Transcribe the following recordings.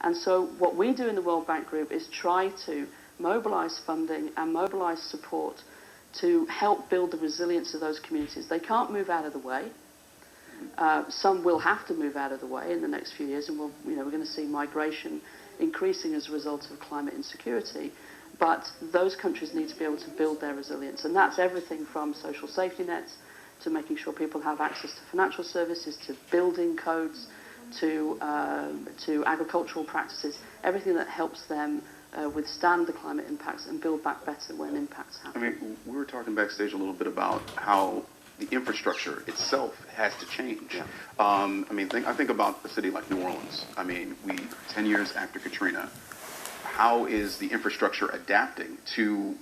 And so what we do in the World Bank Group is try to mobilize funding and mobilize support to help build the resilience of those communities. They can't move out of the way. Some will have to move out of the way in the next few years, and we're going to see migration increasing as a result of climate insecurity. But those countries need to be able to build their resilience, and that's everything from social safety nets to making sure people have access to financial services, to building codes, to agricultural practices, everything that helps them withstand the climate impacts and build back better when impacts happen. I mean, we were talking backstage a little bit about how the infrastructure itself has to change. Yeah. I think about a city like New Orleans. I mean, 10 years after Katrina, how is the infrastructure adapting to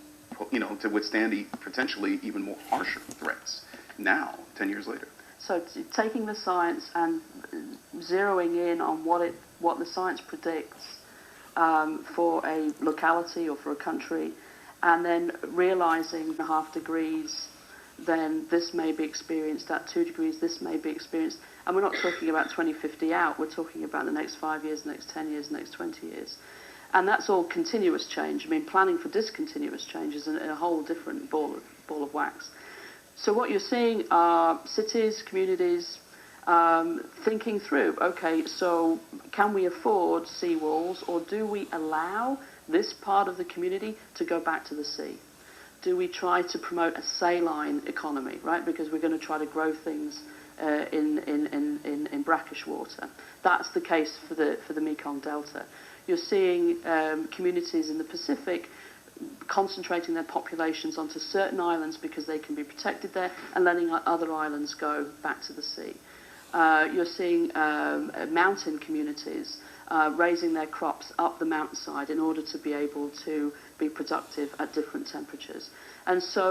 withstand potentially even more harsher threats now, 10 years later? So taking the science and zeroing in on what the science predicts for a locality or for a country, and then realizing 1.5 degrees, then this may be experienced at 2 degrees, this may be experienced. And we're not talking about 2050 out, we're talking about the next 5 years, the next 10 years, the next 20 years. And that's all continuous change. I mean, planning for discontinuous change is a whole different ball of wax. So what you're seeing are cities, communities, thinking through, okay, so can we afford seawalls, or do we allow this part of the community to go back to the sea? Do we try to promote a saline economy, right? Because we're going to try to grow things in brackish water. That's the case for the Mekong Delta. You're seeing communities in the Pacific concentrating their populations onto certain islands because they can be protected there, and letting other islands go back to the sea. You're seeing mountain communities raising their crops up the mountainside in order to be able to be productive at different temperatures. And so